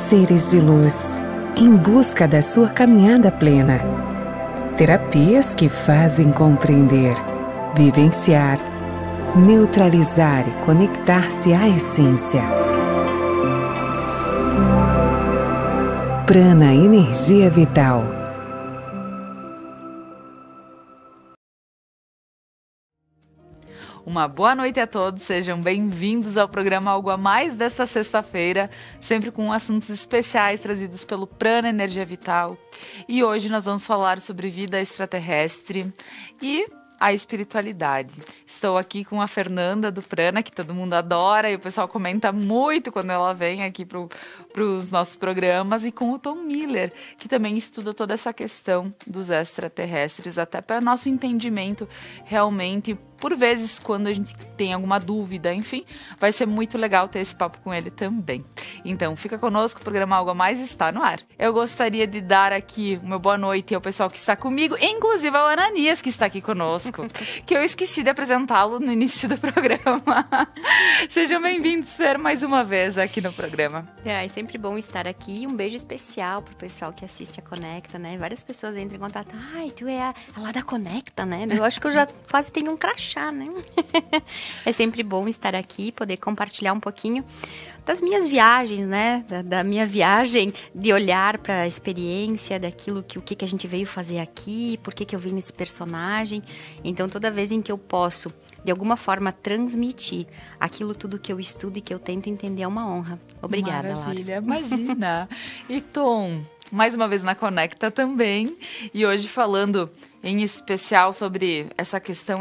Seres de luz, em busca da sua caminhada plena. Terapias que fazem compreender, vivenciar, neutralizar e conectar-se à essência. Prana Energia Vital. Uma boa noite a todos, sejam bem-vindos ao programa Algo a Mais desta sexta-feira, sempre com assuntos especiais trazidos pelo Prana Energia Vital. E hoje nós vamos falar sobre vida extraterrestre e a espiritualidade. Estou aqui com a Fernanda do Prana, que todo mundo adora e o pessoal comenta muito quando ela vem aqui para os nossos programas, e com o Tom Miller, que também estuda toda essa questão dos extraterrestres, até para nosso entendimento realmente. Por vezes, quando a gente tem alguma dúvida, enfim, vai ser muito legal ter esse papo com ele também. Então, fica conosco, o programa Algo a Mais está no ar. Eu gostaria de dar aqui uma boa noite ao pessoal que está comigo, inclusive ao Ananias, que está aqui conosco, que eu esqueci de apresentá-lo no início do programa. Sejam bem-vindos, Fer, mais uma vez aqui no programa. É sempre bom estar aqui. Um beijo especial pro pessoal que assiste a Conecta, né? Várias pessoas entram em contato. Ai, tu é a lá da Conecta, né? Eu acho que eu já quase tenho um crachá, né? É sempre bom estar aqui, poder compartilhar um pouquinho das minhas viagens, né? Da minha viagem, de olhar para a experiência, daquilo o que a gente veio fazer aqui, por que eu vim nesse personagem. Então, toda vez em que eu posso, de alguma forma, transmitir aquilo tudo que eu estudo e que eu tento entender, é uma honra. Obrigada, Maravilha, Laura. Imagina. E Tom, mais uma vez na Conecta também, e hoje falando em especial sobre essa questão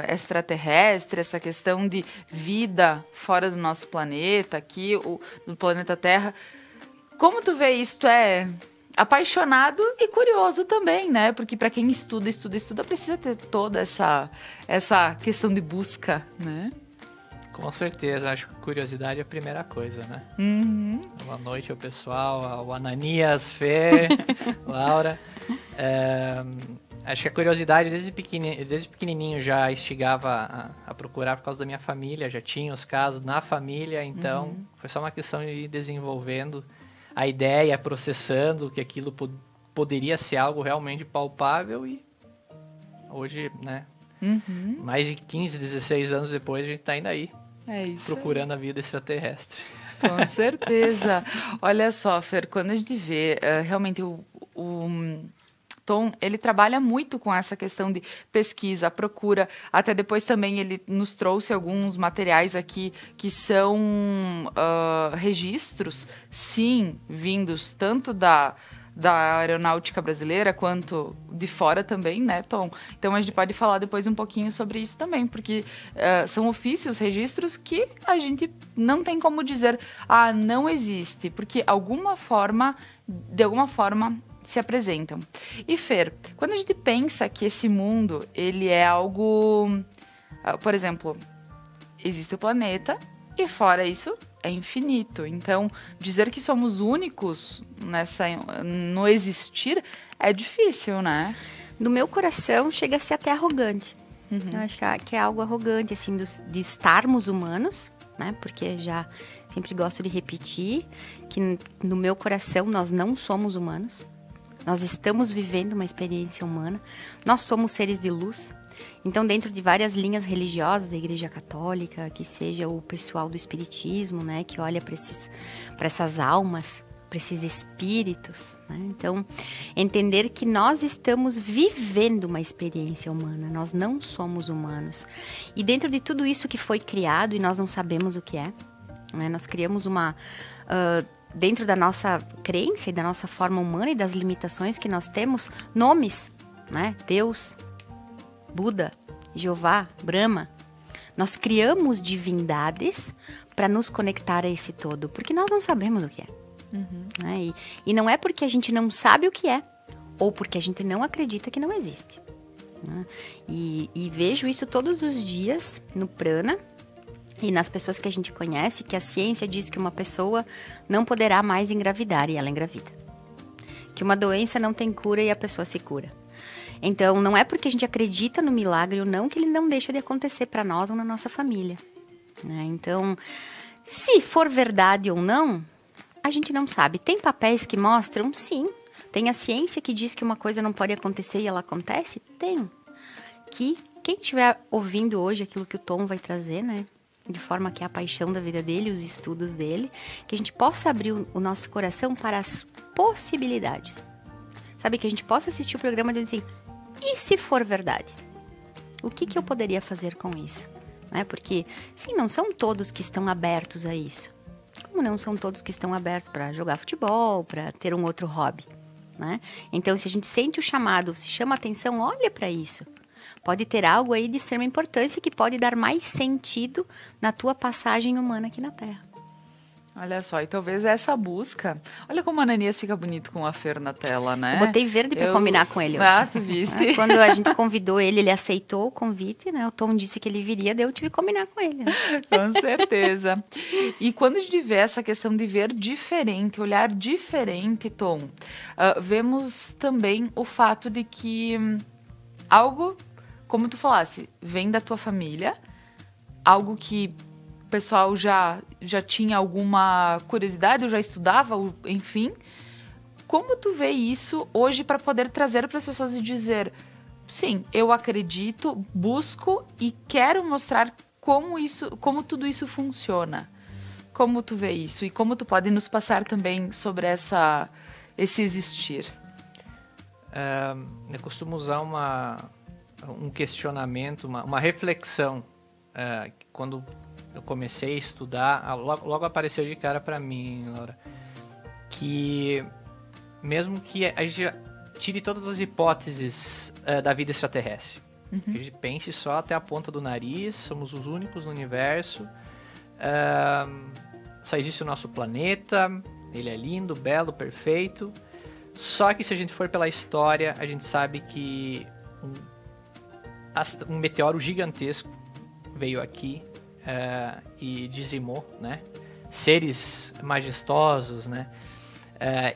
extraterrestre, essa questão de vida fora do nosso planeta, aqui, do planeta Terra. Como tu vê isso? Tu é apaixonado e curioso também, né? Porque para quem estuda, precisa ter toda essa questão de busca, né? Com certeza, acho que curiosidade é a primeira coisa, né? Uhum. Boa noite ao pessoal, ao Ananias, Fê, Laura. Acho que a curiosidade desde pequenininho já instigava a procurar por causa da minha família, já tinha os casos na família, então foi só uma questão de ir desenvolvendo a ideia, processando que aquilo poderia ser algo realmente palpável, e hoje, né, mais de 15, 16 anos depois, a gente está ainda aí, procurando a vida extraterrestre. Com certeza. Olha só, Fer, quando a gente vê realmente o Tom, ele trabalha muito com essa questão de pesquisa, procura, até depois também ele nos trouxe alguns materiais aqui que são registros, sim, vindos tanto da aeronáutica brasileira quanto de fora também, né, Tom? Então a gente pode falar depois um pouquinho sobre isso também, porque são ofícios, registros que a gente não tem como dizer, não existe, porque de alguma forma se apresentam. E Fer, quando a gente pensa que esse mundo, ele é algo, por exemplo, existe o planeta e fora isso é infinito. Então, dizer que somos únicos no existir é difícil, né? No meu coração chega a ser até arrogante. Eu acho que é algo arrogante, assim, de estarmos humanos, né? Porque já sempre gosto de repetir que no meu coração nós não somos humanos. Nós estamos vivendo uma experiência humana. Nós somos seres de luz. Então, dentro de várias linhas religiosas, da Igreja Católica, que seja o pessoal do Espiritismo, né, que olha para essas almas, para esses espíritos, né? Então, entender que nós estamos vivendo uma experiência humana. Nós não somos humanos. E dentro de tudo isso que foi criado, e nós não sabemos o que é, né, nós criamos dentro da nossa crença e da nossa forma humana e das limitações que nós temos, nomes, né? Deus, Buda, Jeová, Brahma. Nós criamos divindades para nos conectar a esse todo, porque nós não sabemos o que é. Né? E não é porque a gente não sabe o que é, ou porque a gente não acredita que não existe. Né? E vejo isso todos os dias no Prana, e nas pessoas que a gente conhece, que a ciência diz que uma pessoa não poderá mais engravidar e ela engravida. Que uma doença não tem cura e a pessoa se cura. Então, não é porque a gente acredita no milagre ou não que ele não deixa de acontecer para nós ou na nossa família. Né? Então, se for verdade ou não, A gente não sabe. Tem papéis que mostram? Sim. Tem a ciência que diz que uma coisa não pode acontecer e ela acontece? Tem. Que quem estiver ouvindo hoje aquilo que o Tom vai trazer, né? De forma que é a paixão da vida dele, os estudos dele, que a gente possa abrir o nosso coração para as possibilidades. Sabe, que a gente possa assistir o programa e dizer assim, e se for verdade? O que eu poderia fazer com isso? Né? Porque, sim, não são todos que estão abertos a isso. Como não são todos que estão abertos para jogar futebol, para ter um outro hobby, né? Então, se a gente sente o chamado, se chama a atenção, olha para isso. Pode ter algo aí de extrema importância que pode dar mais sentido na tua passagem humana aqui na Terra. Olha só, e talvez essa busca... Olha como a Ananias fica bonito com a Fer na tela, né? Eu botei verde para combinar com ele hoje. Ah, tu viste? Quando a gente convidou ele, ele aceitou o convite, né? O Tom disse que ele viria, daí eu tive que combinar com ele. Né? Com certeza. E quando a gente vê essa questão de ver diferente, olhar diferente, Tom, vemos também o fato de que algo, como tu falasse, vem da tua família, algo que o pessoal já tinha alguma curiosidade, ou já estudava, enfim. Como tu vê isso hoje para poder trazer para as pessoas e dizer, sim, eu acredito, busco e quero mostrar como tudo isso funciona? Como tu vê isso? E como tu pode nos passar também sobre esse existir? Eu costumo usar um questionamento, uma reflexão, quando eu comecei a estudar, logo apareceu de cara para mim, Laura, que mesmo que a gente tire todas as hipóteses da vida extraterrestre, que a gente pense só até a ponta do nariz, somos os únicos no universo, só existe o nosso planeta, ele é lindo, belo, perfeito, só que se a gente for pela história, a gente sabe que um meteoro gigantesco veio aqui, e dizimou, né, seres majestosos, né,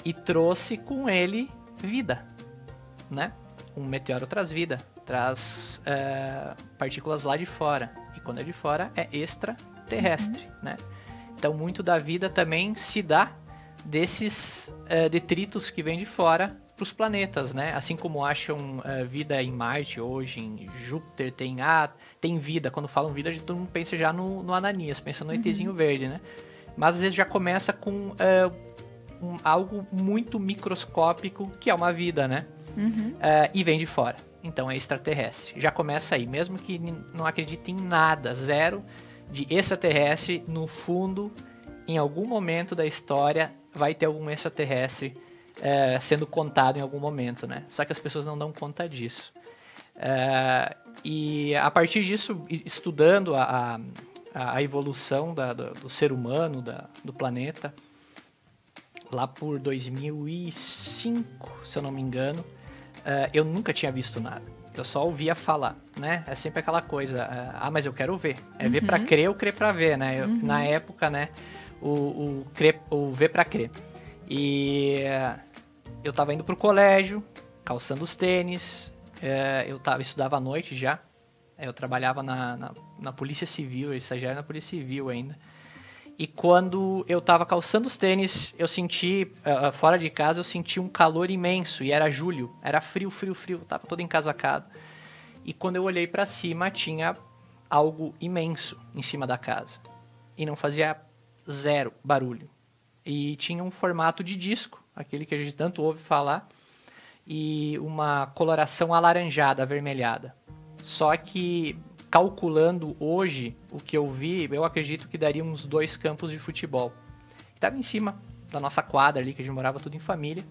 e trouxe com ele vida, né, um meteoro traz vida, traz partículas lá de fora, e quando é de fora é extraterrestre, né, então muito da vida também se dá desses detritos que vêm de fora para os planetas, né? Assim como acham vida em Marte hoje, em Júpiter tem vida. Quando falam vida, a gente todo mundo pensa já no Ananias, pensa no ETzinho verde, né? Mas às vezes já começa com algo muito microscópico, que é uma vida, né? E vem de fora. Então é extraterrestre. Já começa aí, mesmo que não acredite em nada, zero de extraterrestre, no fundo, em algum momento da história, vai ter algum extraterrestre sendo contado em algum momento, né? Só que as pessoas não dão conta disso. E a partir disso, estudando a evolução do ser humano, do planeta, lá por 2005, se eu não me engano, eu nunca tinha visto nada. Eu só ouvia falar, né? É sempre aquela coisa, mas eu quero ver. É ver pra crer ou crer pra ver, né? Na época, né? O ver pra crer. E eu tava indo pro colégio, calçando os tênis, eu estudava à noite já, eu trabalhava na Polícia Civil, eu estagiava na Polícia Civil ainda. E quando eu tava calçando os tênis, eu senti, fora de casa, eu senti um calor imenso, e era julho, era frio, tava todo encasacado. E quando eu olhei pra cima, tinha algo imenso em cima da casa. E não fazia zero barulho. E tinha um formato de disco, aquele que a gente tanto ouve falar, e uma coloração alaranjada, avermelhada. Só que, calculando hoje o que eu vi, eu acredito que daria uns 2 campos de futebol. Estava em cima da nossa quadra ali, que a gente morava tudo em família.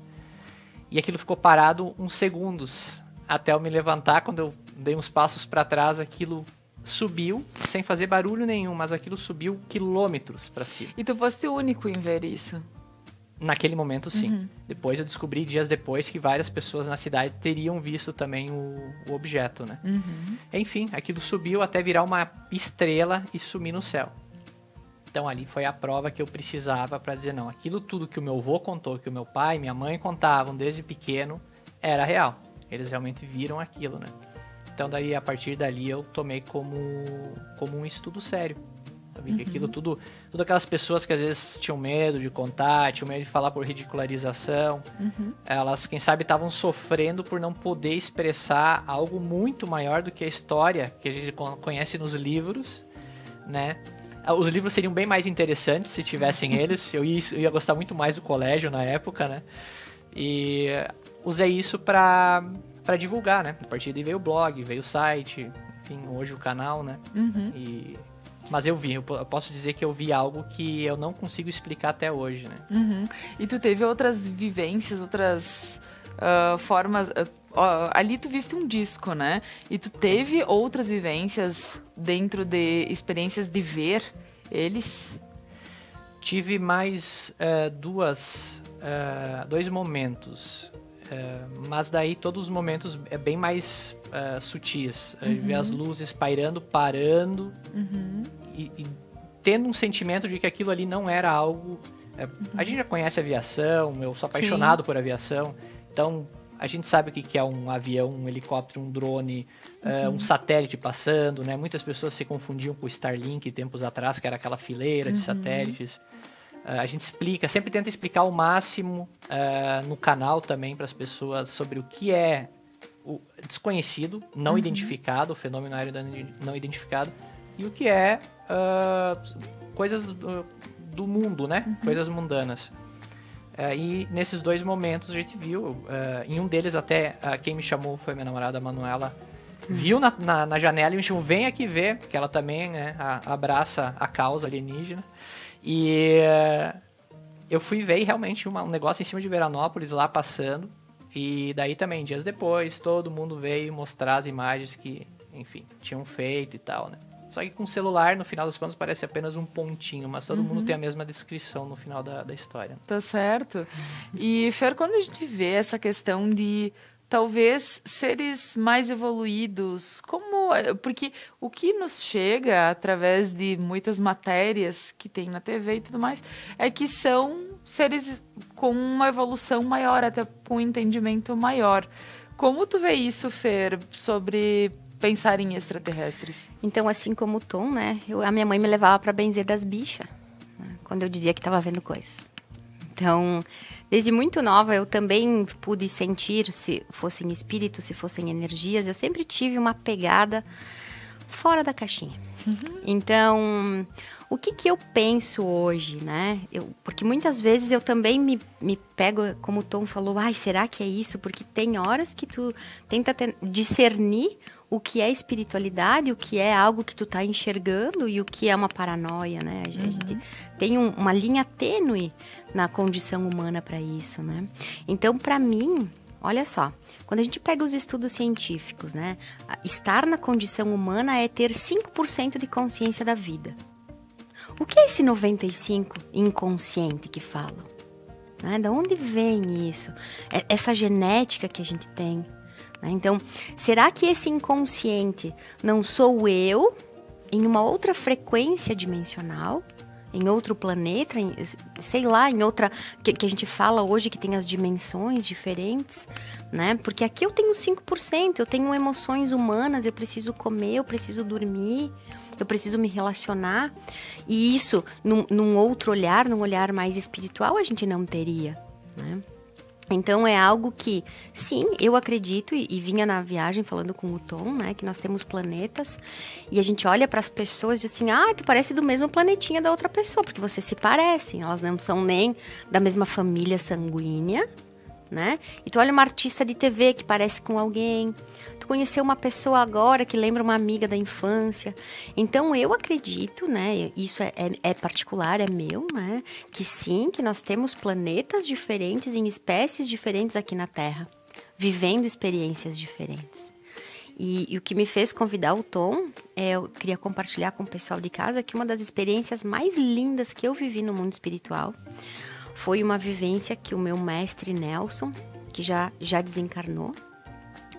E aquilo ficou parado uns segundos, até eu me levantar. Quando eu dei uns passos para trás, aquilo subiu, sem fazer barulho nenhum, mas aquilo subiu quilômetros para cima. E tu foste o único em ver isso? Naquele momento, sim. Depois eu descobri, dias depois, que várias pessoas na cidade teriam visto também o objeto, né? Enfim, aquilo subiu até virar uma estrela e sumir no céu. Então ali foi a prova que eu precisava para dizer, não, aquilo tudo que o meu avô contou, que o meu pai e minha mãe contavam desde pequeno, era real. Eles realmente viram aquilo, né? Então daí, a partir dali, eu tomei como um estudo sério Eu vi que aquilo tudo aquelas pessoas que às vezes tinham medo de contar, tinham medo de falar por ridicularização, elas, quem sabe, estavam sofrendo por não poder expressar algo muito maior do que a história que a gente conhece nos livros, né? Os livros seriam bem mais interessantes se tivessem eles. Eu ia gostar muito mais do colégio na época, né? E usei isso pra divulgar, né? A partir daí veio o blog, veio o site, enfim, hoje o canal, né? Mas eu posso dizer que eu vi algo que eu não consigo explicar até hoje, né? E tu teve outras vivências, outras formas... ali tu viste um disco, né? E tu teve outras vivências dentro de experiências de ver eles? Tive mais dois momentos, mas daí todos os momentos bem mais sutis. Ver as luzes pairando, parando e tendo um sentimento de que aquilo ali não era algo... A gente já conhece aviação, eu sou apaixonado por aviação, então... A gente sabe o que é um avião, um helicóptero, um drone, um satélite passando, né? Muitas pessoas se confundiam com o Starlink tempos atrás, que era aquela fileira de satélites. A gente sempre tenta explicar ao máximo no canal também para as pessoas sobre o que é o desconhecido, não identificado, o fenômeno aéreo não identificado, e o que é coisas do mundo, né? Coisas mundanas. E nesses dois momentos a gente viu, em um deles até quem me chamou foi minha namorada Manuela, viu na janela e me chamou, vem aqui ver, porque ela também, né, abraça a causa alienígena. E eu fui ver realmente um negócio em cima de Veranópolis lá passando, e daí também, dias depois, todo mundo veio mostrar as imagens que, enfim, tinham feito e tal, né. Só que com o celular, no final das contas, parece apenas um pontinho, mas todo mundo tem a mesma descrição no final da história. Tá certo. E, Fer, quando a gente vê essa questão de talvez seres mais evoluídos, porque o que nos chega através de muitas matérias que tem na TV e tudo mais, é que são seres com uma evolução maior, até com um entendimento maior. Como tu vê isso, Fer, sobre... pensar em extraterrestres? Então, assim como o Tom, né? A minha mãe me levava para benzer das bichas, né, quando eu dizia que estava vendo coisas. Então, desde muito nova, eu também pude sentir, se fossem espíritos, se fossem energias. Eu sempre tive uma pegada fora da caixinha. Então, o que eu penso hoje, né? Porque muitas vezes eu também me pego, como o Tom falou, será que é isso? Porque tem horas que tu tenta discernir o que é espiritualidade, o que é algo que tu tá enxergando e o que é uma paranoia, né? A gente tem uma linha tênue na condição humana para isso, né? Então, para mim, olha só, quando a gente pega os estudos científicos, né? Estar na condição humana é ter 5% de consciência da vida. O que é esse 95% inconsciente que falam? Né? Da onde vem isso? Essa genética que a gente tem. Então, será que esse inconsciente não sou eu em uma outra frequência dimensional, em outro planeta, sei lá, em outra... que a gente fala hoje que tem as dimensões diferentes, né? Porque aqui eu tenho 5%, eu tenho emoções humanas, eu preciso comer, eu preciso dormir, eu preciso me relacionar. E isso, num outro olhar, num olhar mais espiritual, a gente não teria, né? Então, é algo que, sim, eu acredito, e vinha na viagem falando com o Tom, né, que nós temos planetas, e a gente olha para as pessoas e diz assim, tu parece do mesmo planetinha da outra pessoa, porque vocês se parecem, elas não são nem da mesma família sanguínea, né? E tu olha uma artista de TV que parece com alguém, tu conheceu uma pessoa agora que lembra uma amiga da infância. Então, eu acredito, né, isso é particular, é meu, né, que sim, que nós temos planetas diferentes, em espécies diferentes aqui na Terra, vivendo experiências diferentes. E o que me fez convidar o Tom, eu queria compartilhar com o pessoal de casa que uma das experiências mais lindas que eu vivi no mundo espiritual foi uma vivência que o meu mestre Nelson, que já desencarnou,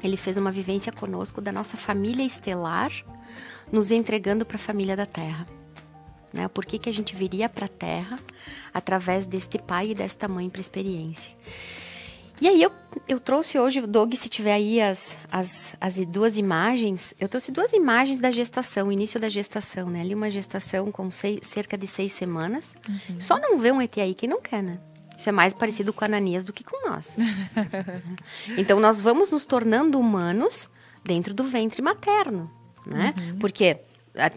ele fez uma vivência conosco da nossa família estelar, nos entregando para a família da Terra. Né? Por que a gente viria para a Terra através deste pai e desta mãe para a experiência. E aí eu trouxe hoje, Doug, se tiver aí as 2 imagens, eu trouxe 2 imagens da gestação, o início da gestação, né? Ali uma gestação com cerca de 6 semanas. Só não vê um ET aí quem não quer, né? Isso é mais parecido com Ananias do que com nós. Então, nós vamos nos tornando humanos dentro do ventre materno, né? Porque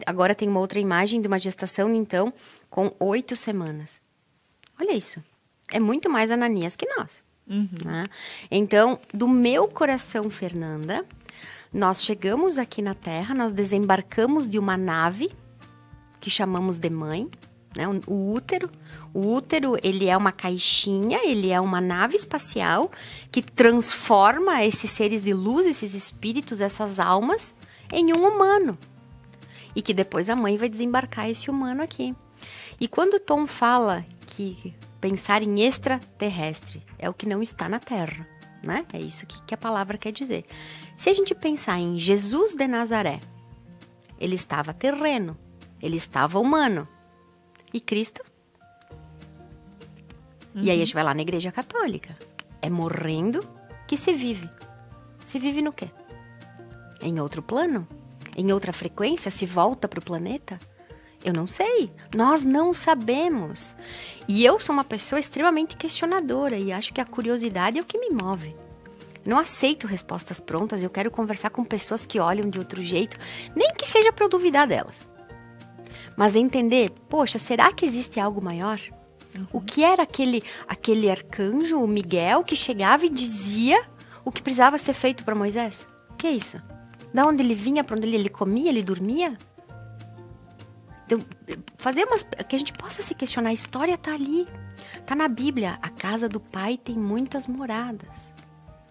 agora tem uma outra imagem de uma gestação, então, com 8 semanas. Olha isso. É muito mais Ananias que nós. Né? Então, do meu coração, Fernanda, nós chegamos aqui na Terra, nós desembarcamos de uma nave que chamamos de mãe, né? O útero. O útero, ele é uma caixinha, ele é uma nave espacial que transforma esses seres de luz, esses espíritos, essas almas, em um humano. E que depois a mãe vai desembarcar esse humano aqui. E quando o Tom fala que pensar em extraterrestre é o que não está na Terra, né? É isso que a palavra quer dizer. Se a gente pensar em Jesus de Nazaré, ele estava terreno, ele estava humano. E Cristo? E aí a gente vai lá na Igreja Católica. É morrendo que se vive. Se vive no quê? Em outro plano? Em outra frequência? Se volta para o planeta? Eu não sei. Nós não sabemos. E eu sou uma pessoa extremamente questionadora e acho que a curiosidade é o que me move. Não aceito respostas prontas, eu quero conversar com pessoas que olham de outro jeito, nem que seja para eu duvidar delas. Mas entender, poxa, será que existe algo maior? O que era aquele arcanjo, o Miguel, que chegava e dizia o que precisava ser feito para Moisés? O que é isso? Da onde ele vinha, para onde ele comia, ele dormia? Então, que a gente possa se questionar, a história está ali, está na Bíblia. A casa do Pai tem muitas moradas.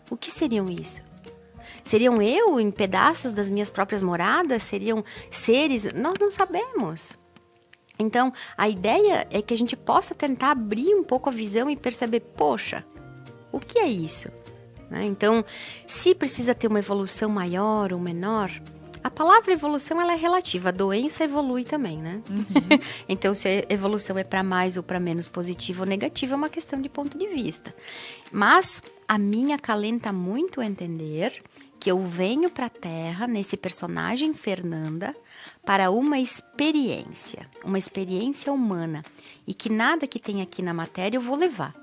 O que seriam isso? Seriam eu em pedaços das minhas próprias moradas? Seriam seres? Nós não sabemos. Então, a ideia é que a gente possa tentar abrir um pouco a visão e perceber, poxa, o que é isso? Né? Então, se precisa ter uma evolução maior ou menor, a palavra evolução ela é relativa, a doença evolui também, né? Então, se a evolução é para mais ou para menos positivo ou negativo, é uma questão de ponto de vista. Mas a mim acalenta muito entender que eu venho para a Terra, nesse personagem Fernanda, para uma experiência humana, e que nada que tem aqui na matéria eu vou levar.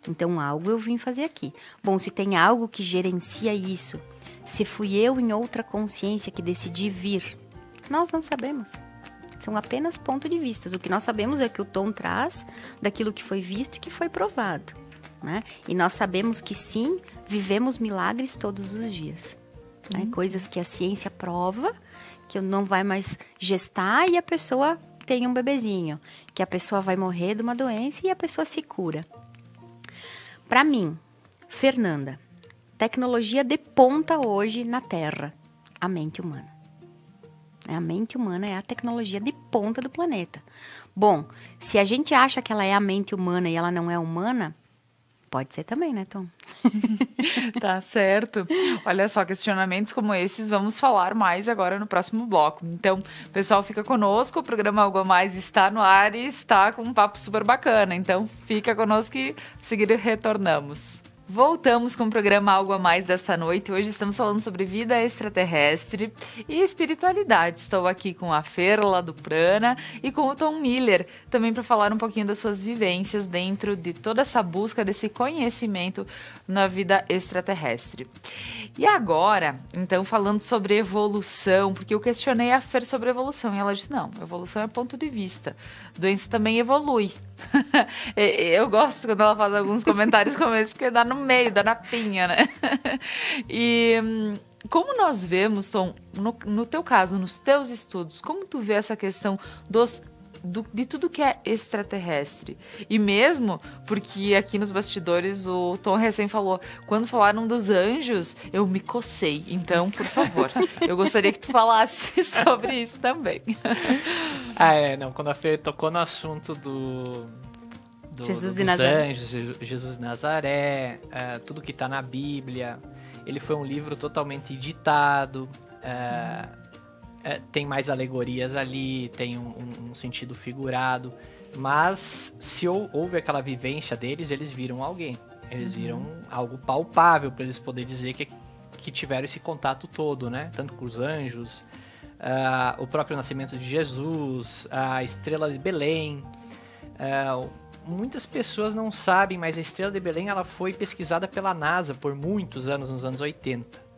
Então, algo eu vim fazer aqui. Bom, se tem algo que gerencia isso, se fui eu em outra consciência que decidi vir, nós não sabemos. São apenas pontos de vista. O que nós sabemos é que o Tom traz daquilo que foi visto e que foi provado. Né? E nós sabemos que sim, vivemos milagres todos os dias. Né? Coisas que a ciência prova, que não vai mais gestar e a pessoa tem um bebezinho. Que a pessoa vai morrer de uma doença e a pessoa se cura. Para mim, Fernanda, tecnologia de ponta hoje na Terra, a mente humana. A mente humana é a tecnologia de ponta do planeta. Bom, se a gente acha que ela é a mente humana e ela não é humana, pode ser também, né, Tom? Tá certo. Olha só, questionamentos como esses vamos falar mais agora no próximo bloco. Então, pessoal, fica conosco. O programa Algo a Mais está no ar e está com um papo super bacana. Então, fica conosco e a seguir retornamos. Voltamos com o programa Algo a Mais desta noite. Hoje estamos falando sobre vida extraterrestre e espiritualidade. Estou aqui com a Fer, lá do Prana, e com o Tom Miller, também para falar um pouquinho das suas vivências dentro de toda essa busca desse conhecimento na vida extraterrestre. E agora, então, falando sobre evolução, porque eu questionei a Fer sobre evolução e ela disse, não, evolução é ponto de vista. Doença também evolui. Eu gosto quando ela faz alguns comentários como esse, porque dá no meio, dá na pinha, né? E como nós vemos, Tom, no teu caso, nos teus estudos, como tu vê essa questão de tudo que é extraterrestre? E mesmo porque aqui nos bastidores o Tom recém falou, quando falaram dos anjos, eu me cocei. Então, por favor, eu gostaria que tu falasse sobre isso também. Não, quando a Fê tocou no assunto dos anjos, Jesus de Nazaré, tudo que está na Bíblia, ele foi um livro totalmente editado, tem mais alegorias ali, tem um sentido figurado, mas se houve aquela vivência deles, eles viram alguém. Eles viram algo palpável para eles poderem dizer que tiveram esse contato todo, né? Tanto com os anjos, o próprio nascimento de Jesus, a estrela de Belém. Muitas pessoas não sabem, mas a estrela de Belém ela foi pesquisada pela NASA por muitos anos, nos anos 80.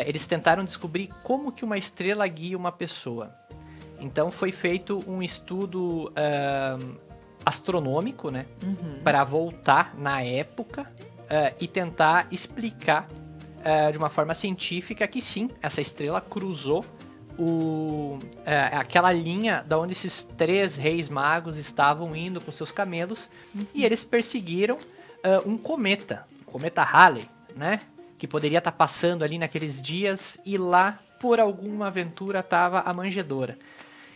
Eles tentaram descobrir como que uma estrela guia uma pessoa. Então foi feito um estudo astronômico, né? Para voltar na época e tentar explicar de uma forma científica que sim, essa estrela cruzou aquela linha da onde esses 3 reis magos estavam indo com seus camelos e eles perseguiram um cometa, o cometa Halley, né? Que poderia estar passando ali naqueles dias e lá, por alguma aventura, estava a manjedoura.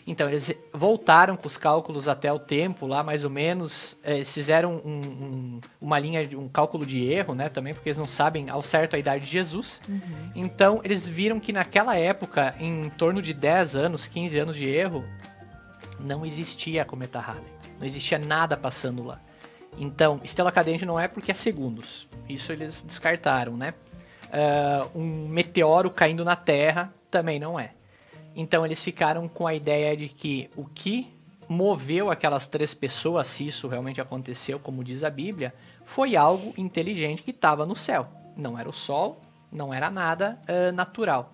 Então, eles voltaram com os cálculos até o tempo, lá mais ou menos, fizeram uma linha, um cálculo de erro, né, também, porque eles não sabem ao certo a idade de Jesus. Então, eles viram que naquela época, em torno de 10 anos, 15 anos de erro, não existia a cometa Halley. Não existia nada passando lá. Então, estrela cadente não é porque é segundos. Isso eles descartaram, né? Um meteoro caindo na Terra também não é. Então eles ficaram com a ideia de que o que moveu aquelas 3 pessoas, se isso realmente aconteceu, como diz a Bíblia, foi algo inteligente que estava no céu. Não era o sol, não era nada natural.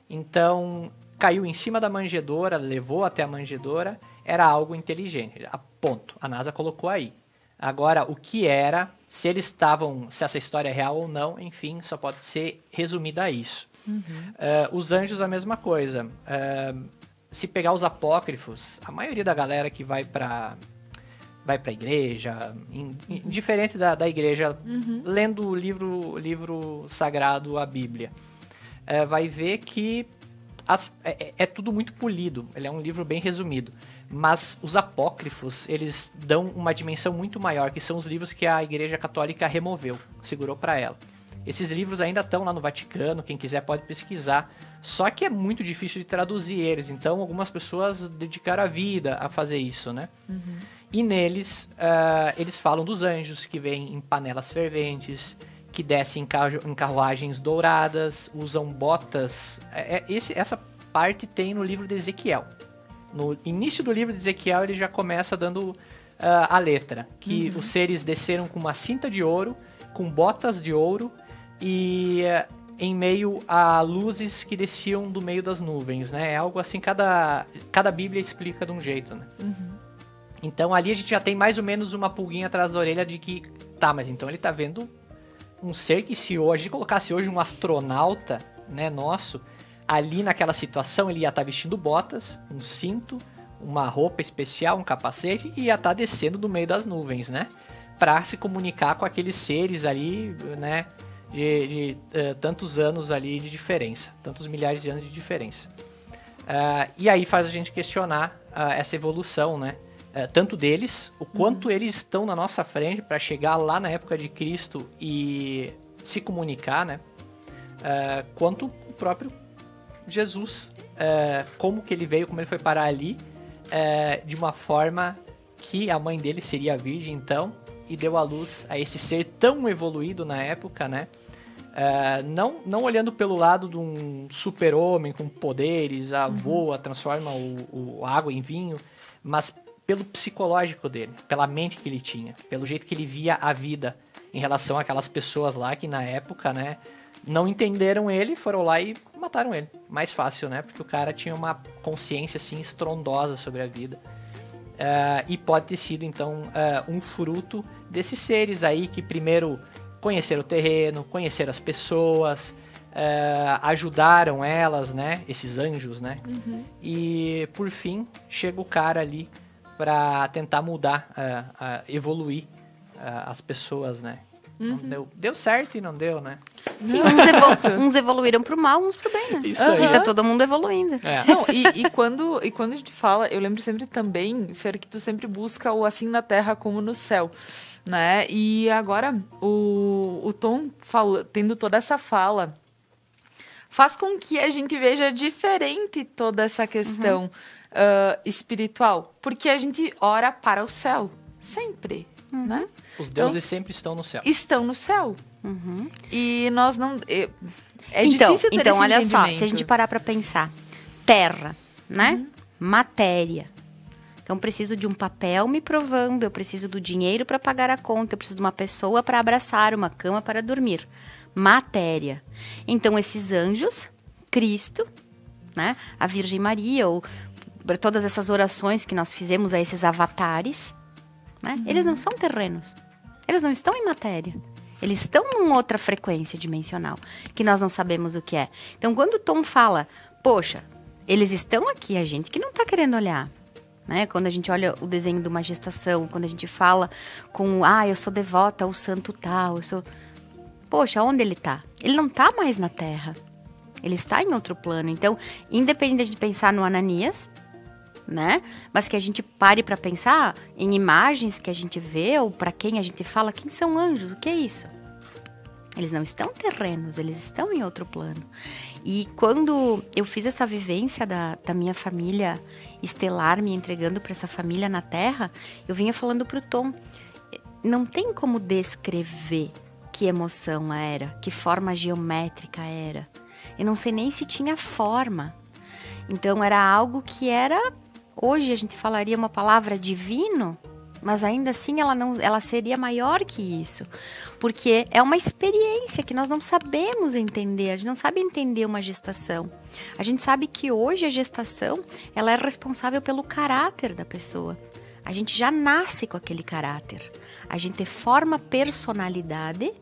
Então caiu em cima da manjedoura, levou até a manjedoura, era algo inteligente. Ponto. A NASA colocou aí. Agora, o que era, se essa história é real ou não, enfim, só pode ser resumida a isso. Os anjos, a mesma coisa. Se pegar os apócrifos, a maioria da galera que vai pra igreja, diferente da igreja, lendo o livro sagrado, a Bíblia, vai ver que é tudo muito polido. Ele é um livro bem resumido. Mas os apócrifos, eles dão uma dimensão muito maior, que são os livros que a Igreja Católica removeu, segurou para ela. Esses livros ainda estão lá no Vaticano, quem quiser pode pesquisar, só que é muito difícil de traduzir eles, então algumas pessoas dedicaram a vida a fazer isso, né? E neles, eles falam dos anjos que vêm em panelas ferventes, que descem em carruagens douradas, usam botas. Essa parte tem no livro de Ezequiel. No início do livro de Ezequiel, ele já começa dando a letra, que os seres desceram com uma cinta de ouro, com botas de ouro e em meio a luzes que desciam do meio das nuvens, né? É algo assim, cada Bíblia explica de um jeito, né? Então ali a gente já tem mais ou menos uma pulguinha atrás da orelha de que, tá, mas então ele tá vendo um ser que se hoje, se colocasse hoje um astronauta, né, nosso, ali naquela situação ele ia estar vestindo botas, um cinto, uma roupa especial, um capacete e ia estar descendo do meio das nuvens, né? Para se comunicar com aqueles seres ali, né? De tantos anos ali de diferença, tantos milhares de anos de diferença. E aí faz a gente questionar essa evolução, né? Tanto deles, o quanto eles estão na nossa frente para chegar lá na época de Cristo e se comunicar, né? Quanto o próprio Jesus, como que ele veio, como ele foi parar ali, de uma forma que a mãe dele seria virgem, então, e deu à luz a esse ser tão evoluído na época, né? Não olhando pelo lado de um super-homem com poderes, voa, transforma a água em vinho, mas pelo psicológico dele, pela mente que ele tinha, pelo jeito que ele via a vida em relação àquelas pessoas lá que na época, né, não entenderam ele, foram lá e mataram ele. Mais fácil, né? Porque o cara tinha uma consciência, assim, estrondosa sobre a vida. E pode ter sido, então, um fruto desses seres aí que primeiro conheceram o terreno, conheceram as pessoas, ajudaram elas, né? Esses anjos, né? E, por fim, chega o cara ali para tentar mudar, evoluir as pessoas, né? Não deu certo e não deu, né? Sim, uns evoluíram pro mal, uns pro bem, né? Isso aí. E tá todo mundo evoluindo. Não, e quando a gente fala, eu lembro sempre também, Fer, que tu sempre busca o assim na terra como no céu, né? E agora, o Tom tendo toda essa fala, faz com que a gente veja diferente toda essa questão espiritual, porque a gente ora para o céu, sempre. né? Os deuses sempre estão no céu. Estão no céu. E nós não... É então, difícil ter então esse olha só, entendimento. se a gente parar para pensar, terra, né? Matéria. Então, eu preciso de um papel me provando, eu preciso do dinheiro para pagar a conta, eu preciso de uma pessoa para abraçar, uma cama para dormir. Matéria. Então, esses anjos, Cristo, né? A Virgem Maria, ou todas essas orações que nós fizemos a esses avatares, né? Eles não são terrenos. Eles não estão em matéria. Eles estão numa outra frequência dimensional, que nós não sabemos o que é. Então, quando o Tom fala, poxa, eles estão aqui, a gente que não está querendo olhar. Né? Quando a gente olha o desenho de uma gestação, quando a gente fala com, eu sou devota ao santo tal, eu sou... Poxa, onde ele está? Ele não está mais na Terra. Ele está em outro plano. Então, independente de pensar no Ananias, né? Mas que a gente pare para pensar em imagens que a gente vê ou para quem a gente fala, quem são anjos? O que é isso? Eles não estão terrenos, eles estão em outro plano. E quando eu fiz essa vivência da minha família estelar, me entregando para essa família na Terra, eu vinha falando pro Tom, não tem como descrever que emoção era, que forma geométrica era. Eu não sei nem se tinha forma. Então era algo que era, hoje a gente falaria uma palavra divino, mas ainda assim ela seria maior que isso, porque é uma experiência que nós não sabemos entender, a gente não sabe entender uma gestação. A gente sabe que hoje a gestação, ela é responsável pelo caráter da pessoa. A gente já nasce com aquele caráter. A gente forma personalidade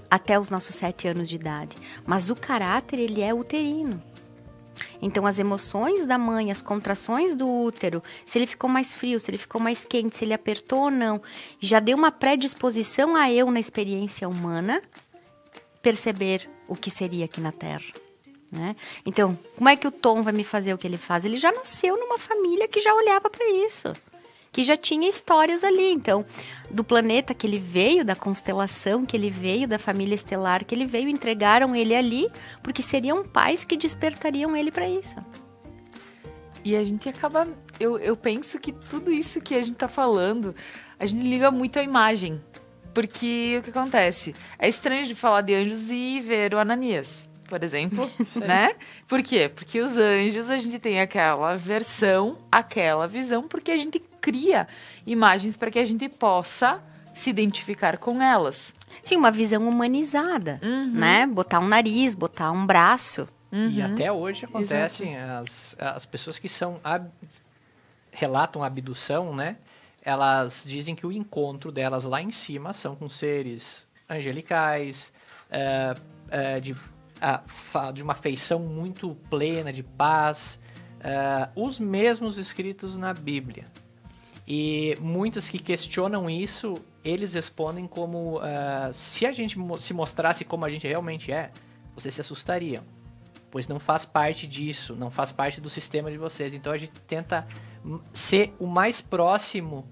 até os nossos 7 anos de idade, mas o caráter, ele é uterino. Então, as emoções da mãe, as contrações do útero, se ele ficou mais frio, se ele ficou mais quente, se ele apertou ou não, já deu uma predisposição a eu, na experiência humana, perceber o que seria aqui na Terra, né? Então, como é que o Tom vai me fazer o que ele faz? Ele já nasceu numa família que já olhava para isso, que já tinha histórias ali. Então, do planeta que ele veio, da constelação que ele veio, da família estelar que ele veio, entregaram ele ali, porque seriam pais que despertariam ele para isso. E a gente acaba... Eu penso que tudo isso que a gente tá falando, a gente liga muito à imagem. Porque o que acontece? É estranho de falar de anjos e ver o Ananias, por exemplo, né? Por quê? Porque os anjos, a gente tem aquela versão, aquela visão, porque a gente cria imagens para que a gente possa se identificar com elas. Sim, uma visão humanizada, né? Botar um nariz, botar um braço. E até hoje acontecem as pessoas que relatam a abdução, né? Elas dizem que o encontro delas lá em cima são com seres angelicais, de uma feição muito plena, de paz, os mesmos escritos na Bíblia. E muitos que questionam isso, eles respondem como, se a gente se mostrasse como a gente realmente é, vocês se assustariam, pois não faz parte disso, não faz parte do sistema de vocês. Então a gente tenta ser o mais próximo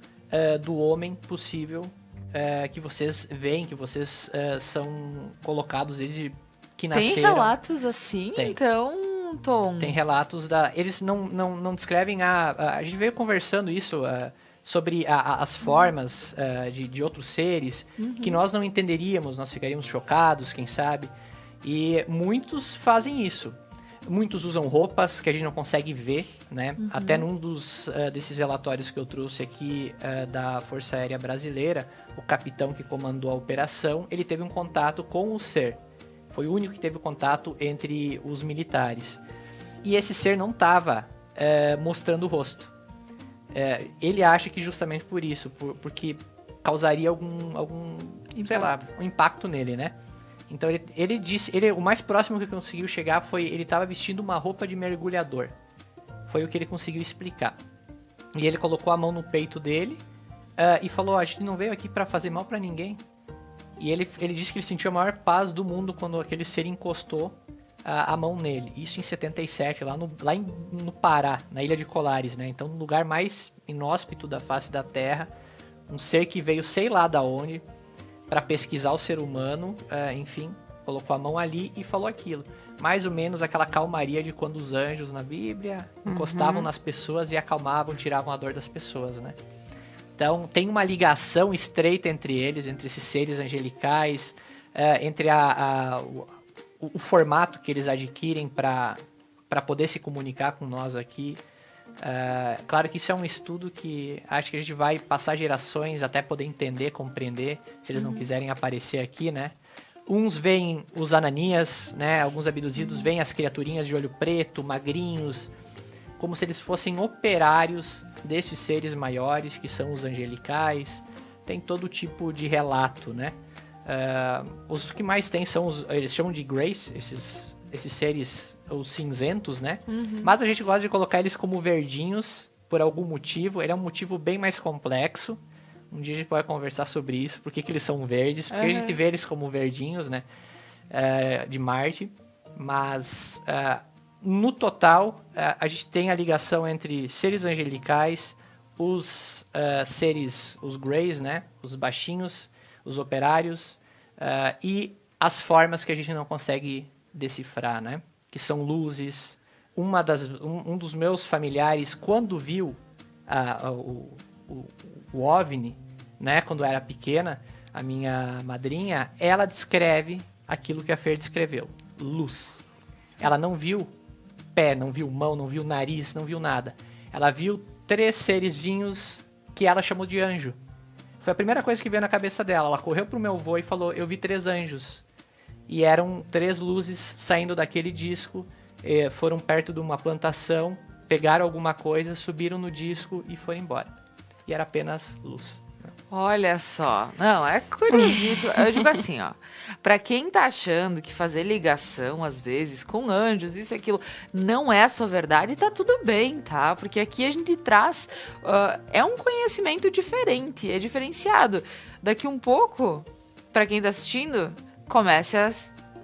do homem possível, que vocês veem, que vocês são colocados desde que nasceram. Tem relatos assim? Tem. Então, Tom... Tem relatos eles não descrevem a gente veio conversando isso sobre as formas de outros seres que nós não entenderíamos, nós ficaríamos chocados, quem sabe. E muitos fazem isso. Muitos usam roupas que a gente não consegue ver, né? Até num desses relatórios que eu trouxe aqui da Força Aérea Brasileira, o capitão que comandou a operação, ele teve um contato com o ser. Foi o único que teve contato entre os militares. E esse ser não estava mostrando o rosto. Ele acha que justamente por isso, porque causaria algum sei lá, um impacto nele, né? Então ele disse, o mais próximo que conseguiu chegar foi, ele estava vestindo uma roupa de mergulhador. Foi o que ele conseguiu explicar. E ele colocou a mão no peito dele e falou, a gente não veio aqui para fazer mal para ninguém. E ele disse que ele sentiu a maior paz do mundo quando aquele ser encostou a mão nele. Isso em 77, lá no Pará, na Ilha de Colares, né? Então, no lugar mais inóspito da face da Terra, um ser que veio sei lá da onde para pesquisar o ser humano, enfim, colocou a mão ali e falou aquilo. Mais ou menos aquela calmaria de quando os anjos na Bíblia encostavam nas pessoas e acalmavam, tiravam a dor das pessoas, né? Então, tem uma ligação estreita entre eles, entre esses seres angelicais, entre o formato que eles adquirem para poder se comunicar com nós aqui. Claro que isso é um estudo que acho que a gente vai passar gerações até poder entender, compreender, se eles não quiserem aparecer aqui, né? Uns veem os ananias, né? Alguns abduzidos veem as criaturinhas de olho preto, magrinhos, como se eles fossem operários desses seres maiores, que são os angelicais. Tem todo tipo de relato, né? Os que mais tem são eles chamam de Grace, esses seres, os cinzentos, né? Mas a gente gosta de colocar eles como verdinhos, por algum motivo. Ele é um motivo bem mais complexo. Um dia a gente pode conversar sobre isso, por que eles são verdes, porque a gente vê eles como verdinhos, né? De Marte. Mas, no total, a gente tem a ligação entre seres angelicais, os seres, os Greys, né? Os baixinhos, os operários, e as formas que a gente não consegue decifrar, né? Que são luzes. Um dos meus familiares, quando viu o OVNI, né? Quando era pequena, a minha madrinha, ela descreve aquilo que a Fer descreveu. Luz. Ela não viu pé, não viu mão, não viu nariz, não viu nada. Ela viu 3 serizinhos que ela chamou de anjo. Foi a primeira coisa que veio na cabeça dela. Ela correu pro meu avô e falou, eu vi 3 anjos. E eram 3 luzes saindo daquele disco, foram perto de uma plantação, pegaram alguma coisa, subiram no disco e foram embora. E era apenas luz. Olha só. Não, é curiosíssimo. Eu digo assim, ó. Pra quem tá achando que fazer ligação, às vezes, com anjos, isso e aquilo, não é a sua verdade, tá tudo bem, tá? Porque aqui a gente traz... é um conhecimento diferente, é diferenciado. Daqui um pouco, pra quem tá assistindo, comece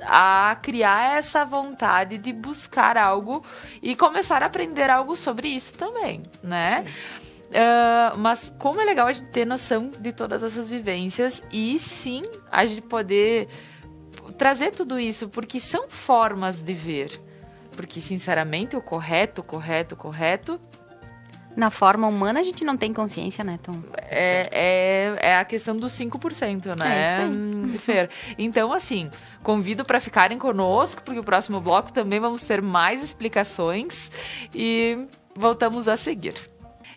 a criar essa vontade de buscar algo e começar a aprender algo sobre isso também, né? Sim. Mas como é legal a gente ter noção de todas essas vivências e sim a gente poder trazer tudo isso, porque são formas de ver. Porque, sinceramente, o correto... Na forma humana a gente não tem consciência, né, Tom? É a questão dos 5%, né? É isso aí. Fer. Então, assim, convido para ficarem conosco, porque o próximo bloco também vamos ter mais explicações e voltamos a seguir.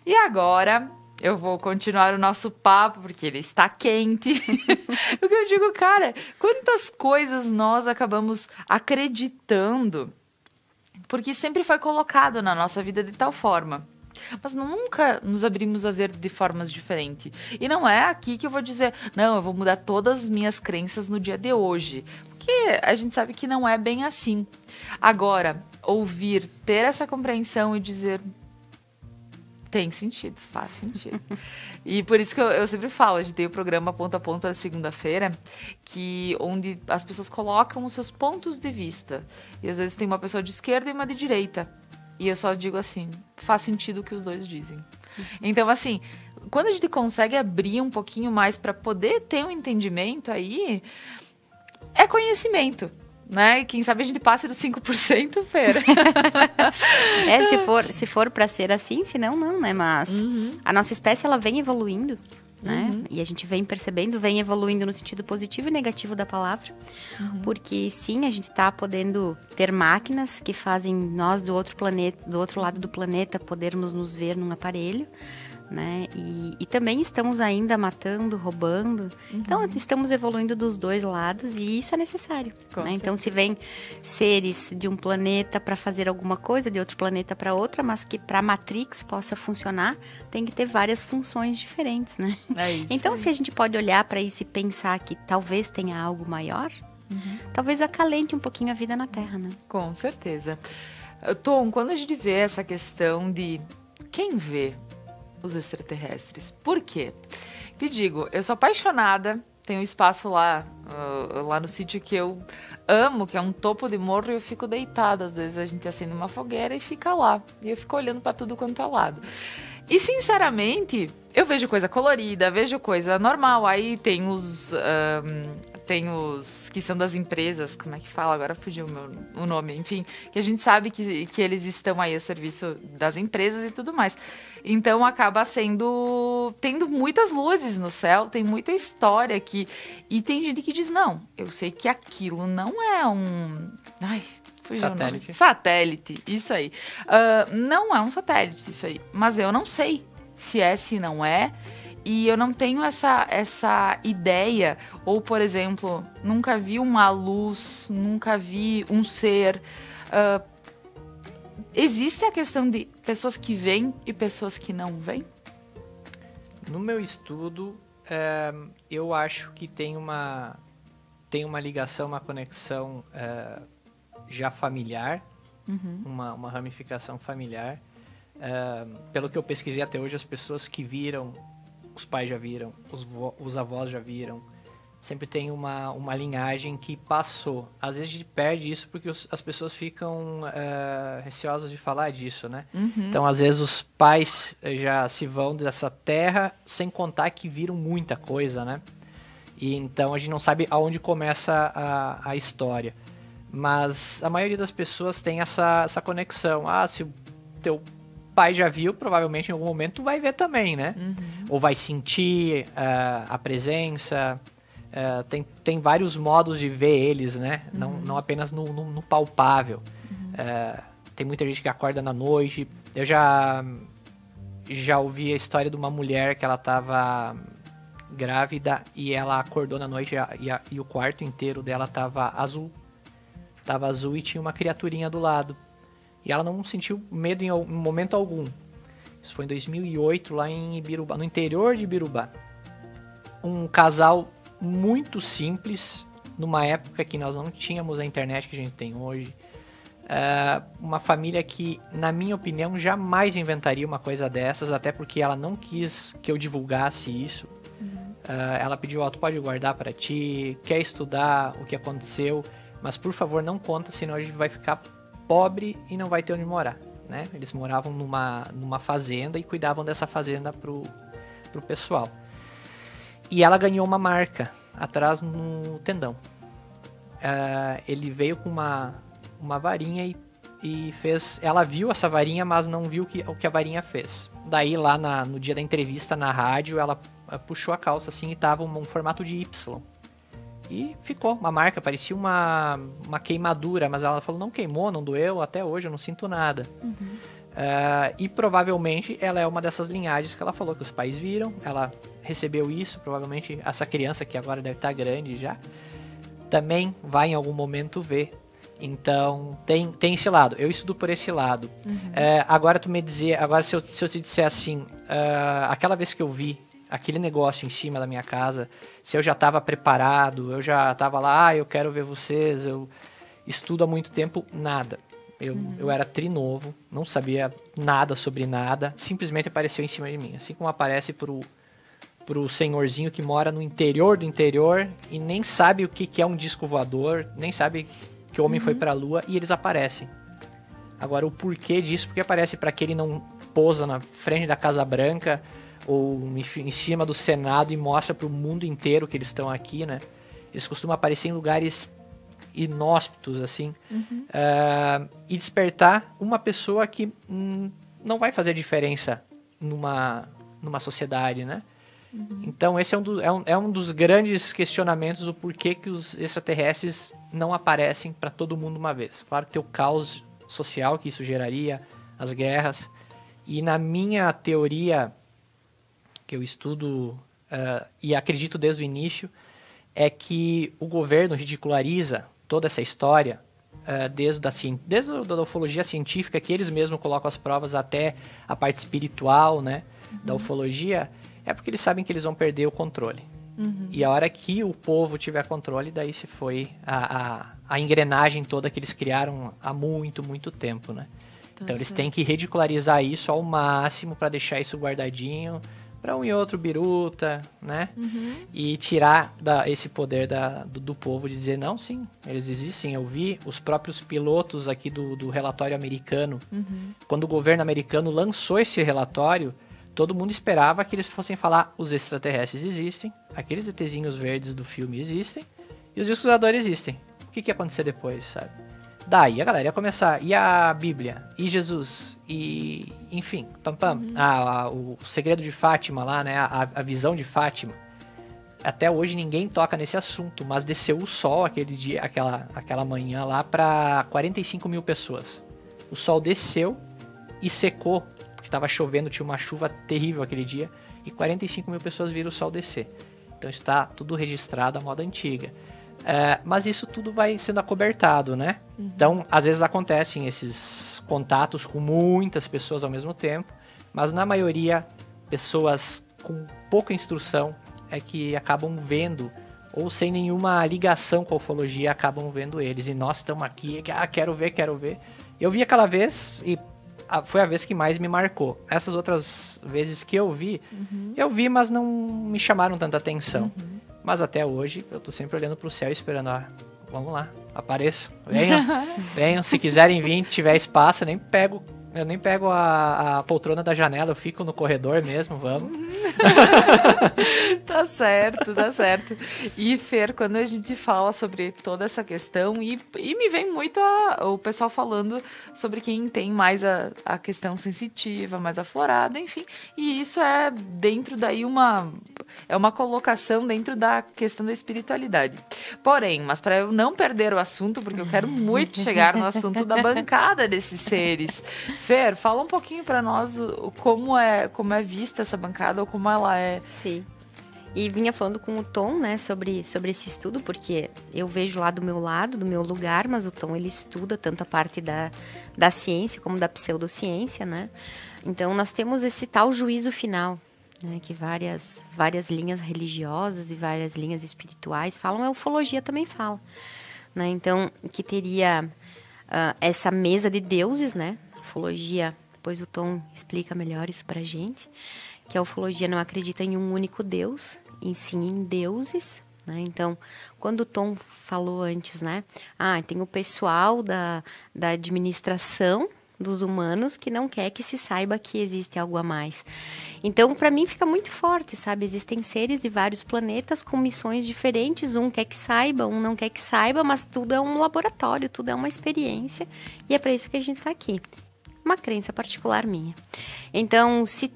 E agora, eu vou continuar o nosso papo, porque ele está quente. O que eu digo, cara, quantas coisas nós acabamos acreditando, porque sempre foi colocado na nossa vida de tal forma. Mas nunca nos abrimos a ver de formas diferentes. E não é aqui que eu vou dizer, não, eu vou mudar todas as minhas crenças no dia de hoje. Porque a gente sabe que não é bem assim. Agora, ouvir, ter essa compreensão e dizer... Tem sentido, faz sentido. E por isso que eu sempre falo, a gente tem o programa Ponto a Ponto da segunda-feira, onde as pessoas colocam os seus pontos de vista. E às vezes tem uma pessoa de esquerda e uma de direita. E eu só digo assim, faz sentido o que os dois dizem. Então, assim, quando a gente consegue abrir um pouquinho mais para poder ter um entendimento aí, é conhecimento. Né? E quem sabe a gente passe dos 5%, Fer. Se for para ser assim, senão não, né? Mas a nossa espécie, ela vem evoluindo, né? E a gente vem percebendo, vem evoluindo no sentido positivo e negativo da palavra. Porque sim, a gente tá podendo ter máquinas que fazem nós do outro lado do planeta, podermos nos ver num aparelho. Né? E também estamos ainda matando, roubando. Então, estamos evoluindo dos dois lados e isso é necessário. Né? Então, se vem seres de um planeta para fazer alguma coisa, de outro planeta para outra, mas que para a Matrix possa funcionar, tem que ter várias funções diferentes, né? É isso. Então, se a gente pode olhar para isso e pensar que talvez tenha algo maior, talvez acalente um pouquinho a vida na Terra, né? Com certeza. Tom, quando a gente vê essa questão de quem vê os extraterrestres. Por quê? Te digo, eu sou apaixonada, tem um espaço lá no sítio que eu amo, que é um topo de morro, e eu fico deitada. Às vezes a gente acende uma fogueira e fica lá. E eu fico olhando para tudo quanto é lado. E, sinceramente, eu vejo coisa colorida, vejo coisa normal. Aí tem os que são das empresas, como é que fala? Agora fugiu o nome. Enfim, que a gente sabe que eles estão aí a serviço das empresas e tudo mais. Então acaba tendo muitas luzes no céu, tem muita história aqui. E tem gente que diz, não, eu sei que aquilo não é um... Ai, fugiu o nome. Satélite, isso aí. Não é um satélite, isso aí. Mas eu não sei se é, se não é. E eu não tenho essa ideia. Ou, por exemplo, nunca vi uma luz, nunca vi um ser... Existe a questão de pessoas que veem e pessoas que não veem? No meu estudo, eu acho que tem uma ligação, uma conexão já familiar, uma ramificação familiar. Pelo que eu pesquisei até hoje, as pessoas que viram, os pais já viram, os avós já viram. Sempre tem uma linhagem que passou. Às vezes a gente perde isso porque as pessoas ficam receosas de falar disso, né? Então, às vezes, os pais já se vão dessa terra sem contar que viram muita coisa, né? E então a gente não sabe aonde começa a história. Mas a maioria das pessoas tem essa conexão. Se o teu pai já viu, provavelmente em algum momento tu vai ver também, né? Ou vai sentir a presença... Tem vários modos de ver eles, né? Não apenas no palpável. Tem muita gente que acorda na noite. Eu já ouvi a história de uma mulher que ela estava grávida e ela acordou na noite e o quarto inteiro dela estava azul. Tava azul e tinha uma criaturinha do lado. E ela não sentiu medo em momento algum. Isso foi em 2008, lá em Ibirubá, no interior de Ibirubá. Um casal muito simples, numa época que nós não tínhamos a internet que a gente tem hoje. Uma família que, na minha opinião, jamais inventaria uma coisa dessas, até porque ela não quis que eu divulgasse isso. Ela pediu, tu pode guardar para ti, quer estudar o que aconteceu, mas por favor não conta, senão a gente vai ficar pobre e não vai ter onde morar, né? Eles moravam numa fazenda e cuidavam dessa fazenda pro pessoal. E ela ganhou uma marca atrás no tendão. Ele veio com uma varinha e fez... Ela viu essa varinha, mas não viu o que a varinha fez. Daí, lá no dia da entrevista na rádio, ela puxou a calça assim e tava um formato de Y. E ficou uma marca, parecia uma queimadura, mas ela falou, não queimou, não doeu, até hoje eu não sinto nada. E provavelmente ela é uma dessas linhagens que ela falou que os pais viram, ela recebeu isso, provavelmente essa criança que agora deve estar grande já, também vai em algum momento ver. Então tem esse lado, eu estudo por esse lado. Agora se eu te disser assim, aquela vez que eu vi aquele negócio em cima da minha casa, se eu já estava preparado, eu já estava lá, eu quero ver vocês, eu estudo há muito tempo, nada. Eu era trinovo, não sabia nada sobre nada, simplesmente apareceu em cima de mim. Assim como aparece pro senhorzinho que mora no interior do interior e nem sabe o que é um disco voador, nem sabe que o homem foi pra lua e eles aparecem. Agora, o porquê disso, porque aparece para que ele não pousa na frente da Casa Branca ou em cima do Senado e mostra pro mundo inteiro que eles estão aqui, né? Eles costumam aparecer em lugares inóspitos, assim, e despertar uma pessoa que não vai fazer diferença numa sociedade, né? Então esse é um dos grandes questionamentos, o porquê que os extraterrestres não aparecem para todo mundo uma vez. Claro que tem o caos social que isso geraria, as guerras, e na minha teoria, que eu estudo e acredito desde o início, é que o governo ridiculariza toda essa história, desde a ufologia científica, que eles mesmos colocam as provas, até a parte espiritual, né, da ufologia, é porque eles sabem que eles vão perder o controle. E a hora que o povo tiver controle, daí se foi a engrenagem toda que eles criaram há muito, muito tempo, né? Então eles têm que ridicularizar isso ao máximo para deixar isso guardadinho, para um e outro biruta, né? E tirar esse poder do povo de dizer, não, sim, eles existem. Eu vi os próprios pilotos aqui do relatório americano. Quando o governo americano lançou esse relatório, todo mundo esperava que eles fossem falar, os extraterrestres existem, aqueles ETzinhos verdes do filme existem, e os discos voadores existem. O que ia acontecer depois, sabe? Daí a galera ia começar, e a Bíblia, e Jesus, e enfim, o segredo de Fátima lá, né, a visão de Fátima. Até hoje ninguém toca nesse assunto, mas desceu o sol aquele dia, aquela manhã lá para 45 mil pessoas. O sol desceu e secou, porque estava chovendo, tinha uma chuva terrível aquele dia, e 45 mil pessoas viram o sol descer. Então está tudo registrado à moda antiga. Mas isso tudo vai sendo acobertado, né? Então, às vezes acontecem esses contatos com muitas pessoas ao mesmo tempo, mas na maioria, pessoas com pouca instrução é que acabam vendo, ou sem nenhuma ligação com a ufologia, acabam vendo eles. E nós estamos aqui, quero ver. Eu vi aquela vez e foi a vez que mais me marcou. Essas outras vezes que eu vi, mas não me chamaram tanta atenção. Mas até hoje, eu tô sempre olhando pro céu e esperando, vamos lá, apareçam, venham, se quiserem vir, tiver espaço, eu nem pego a poltrona da janela, eu fico no corredor mesmo, vamos. Tá certo. E, Fer, quando a gente fala sobre toda essa questão, e me vem muito o pessoal falando sobre quem tem mais a questão sensitiva, mais aflorada, enfim, e isso é dentro daí uma colocação dentro da questão da espiritualidade. Porém, mas para eu não perder o assunto, porque eu quero muito chegar no assunto da bancada desses seres. Fer, fala um pouquinho para nós como é vista essa bancada, ou como ela é. Sim. E vinha falando com o Tom, né, sobre esse estudo, porque eu vejo lá do meu lado, do meu lugar, mas o Tom, ele estuda tanto a parte da ciência como da pseudociência, né? Então, nós temos esse tal juízo final, né, que várias linhas religiosas e várias linhas espirituais falam, a ufologia também fala, né? Então, que teria essa mesa de deuses, né? Ufologia, depois o Tom explica melhor isso pra gente, que a ufologia não acredita em um único Deus, e sim em deuses, né? Então, quando o Tom falou antes, né? Tem o pessoal da administração dos humanos que não quer que se saiba que existe algo a mais. Então, para mim, fica muito forte, sabe? Existem seres de vários planetas com missões diferentes. Um quer que saiba, um não quer que saiba, mas tudo é um laboratório, tudo é uma experiência. E é para isso que a gente está aqui. Uma crença particular minha. Então, se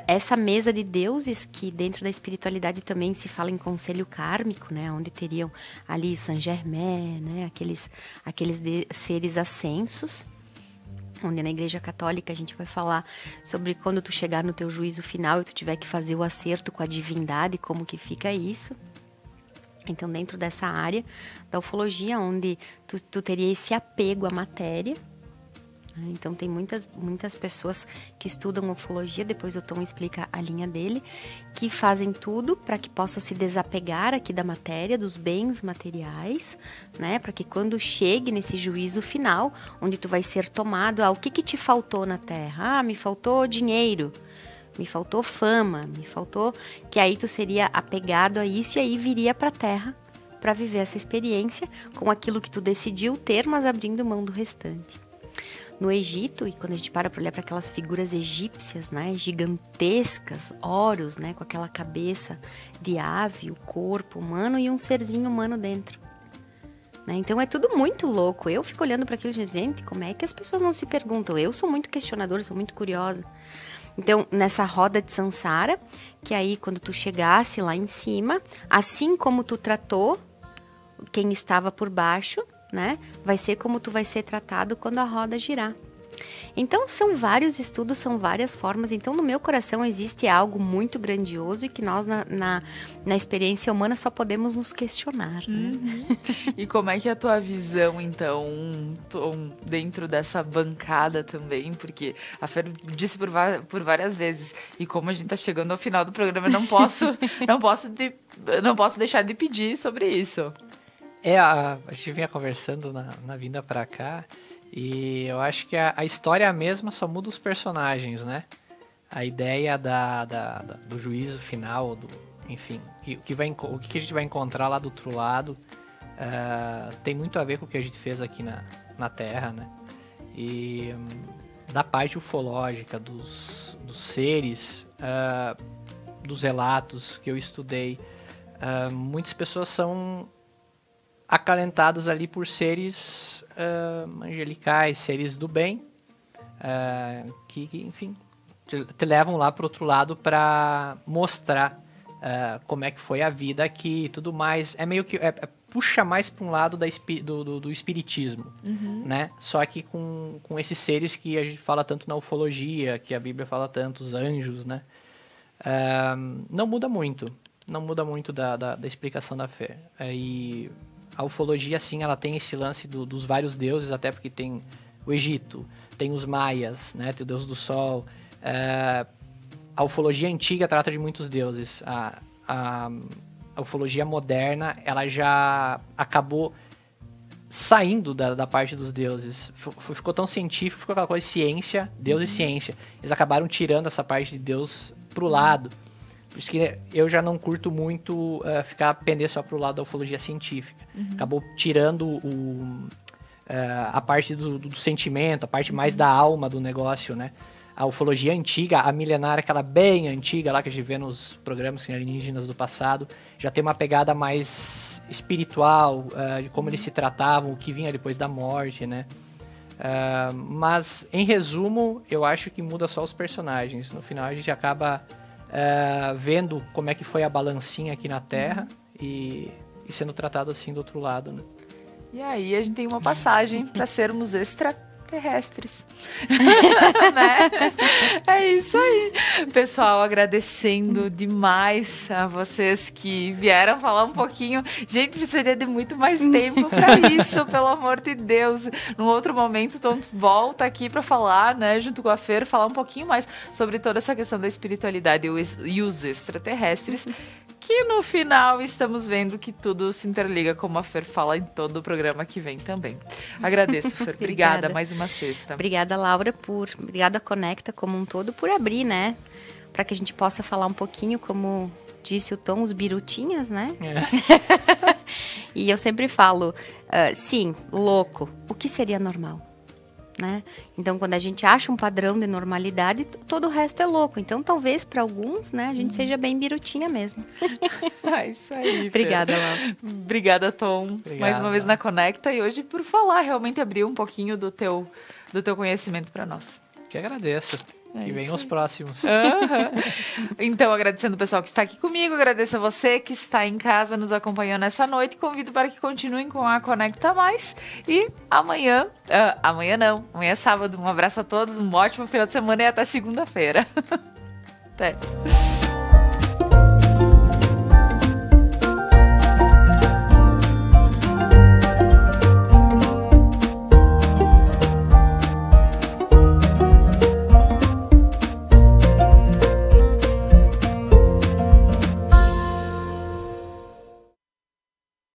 essa mesa de deuses, que dentro da espiritualidade também se fala em conselho kármico, né, onde teriam ali Saint Germain, né, aqueles seres ascensos, onde na Igreja Católica a gente vai falar sobre quando tu chegar no teu juízo final e tu tiver que fazer o acerto com a divindade, como que fica isso. Então, dentro dessa área da ufologia, onde tu teria esse apego à matéria. Então, tem muitas pessoas que estudam ufologia, depois o Tom explica a linha dele, que fazem tudo para que possam se desapegar aqui da matéria, dos bens materiais, né? Para que quando chegue nesse juízo final, onde tu vai ser tomado, o que te faltou na Terra? Me faltou dinheiro, me faltou fama, me faltou... Que aí tu seria apegado a isso e aí viria para a Terra para viver essa experiência com aquilo que tu decidiu ter, mas abrindo mão do restante. No Egito, e quando a gente para olhar para aquelas figuras egípcias, né, gigantescas, Horus, né, com aquela cabeça de ave, o corpo humano e um serzinho humano dentro. Né? Então é tudo muito louco. Eu fico olhando para aquilo e dizendo, gente, como é que as pessoas não se perguntam? Eu sou muito questionadora, sou muito curiosa. Então, nessa roda de Sansara, que aí quando tu chegasse lá em cima, assim como tu tratou quem estava por baixo, né? Vai ser como tu vai ser tratado quando a roda girar. Então, são vários estudos, são várias formas. Então, no meu coração existe algo muito grandioso e que nós, na experiência humana, só podemos nos questionar. Né? E como é que é a tua visão, então, dentro dessa bancada também? Porque a Fer disse por várias vezes, e como a gente tá chegando ao final do programa, eu não posso deixar de pedir sobre isso. A gente vinha conversando na vinda pra cá, e eu acho que a história é a mesma, só muda os personagens, né? A ideia do juízo final, enfim, o que a gente vai encontrar lá do outro lado, tem muito a ver com o que a gente fez aqui na Terra, né? E da parte ufológica, dos seres, dos relatos que eu estudei, muitas pessoas são acalentados ali por seres angelicais, seres do bem, que enfim, te levam lá para outro lado para mostrar como é que foi a vida aqui e tudo mais. É meio que puxa mais para um lado do espiritismo, né? Só que com esses seres que a gente fala tanto na ufologia, que a Bíblia fala tanto, os anjos, né? Não muda muito da explicação da fé. E a ufologia, assim, ela tem esse lance dos vários deuses, até porque tem o Egito, tem os maias, né? Tem o deus do sol. A ufologia antiga trata de muitos deuses. A ufologia moderna, ela já acabou saindo da parte dos deuses. Ficou tão científico, ficou aquela coisa ciência, Deus e ciência. Eles acabaram tirando essa parte de Deus pro lado. Por isso que eu já não curto muito ficar pender só pro lado da ufologia científica. Acabou tirando a parte do sentimento, a parte mais da alma do negócio, né? A ufologia antiga, a milenária, aquela bem antiga lá que a gente vê nos programas alienígenas do passado, já tem uma pegada mais espiritual, de como eles se tratavam, o que vinha depois da morte, né? Mas, em resumo, eu acho que muda só os personagens. No final, a gente acaba vendo como é que foi a balancinha aqui na Terra e sendo tratado assim do outro lado, né? E aí a gente tem uma passagem para sermos extraterrestres. Né? É isso aí. Pessoal, agradecendo demais a vocês que vieram falar um pouquinho. Gente, precisaria de muito mais tempo para isso, pelo amor de Deus. Num outro momento, então, volta aqui para falar, né, junto com a Fer, falar um pouquinho mais sobre toda essa questão da espiritualidade e os extraterrestres, que no final estamos vendo que tudo se interliga, como a Fer fala em todo o programa que vem também. Agradeço, Fer. Obrigada, mais uma sexta. Obrigada, Laura, obrigada, Conecta, como um todo, por abrir, né? Para que a gente possa falar um pouquinho, como disse o Tom, os birutinhas, né? E eu sempre falo, sim, louco, o que seria normal? Né? Então, quando a gente acha um padrão de normalidade, todo o resto é louco. Então, talvez para alguns, né, a gente seja bem birutinha mesmo. Isso aí. Obrigada, Laura. Obrigada, Tom. Obrigado. Mais uma vez na Conecta e hoje por falar, realmente abrir um pouquinho do teu conhecimento para nós. Que agradeço. Que venham os próximos. Então, agradecendo o pessoal que está aqui comigo, agradeço a você que está em casa nos acompanhando essa noite, convido para que continuem com a Conecta Mais e amanhã é sábado, um abraço a todos, um ótimo final de semana e até segunda-feira. Até.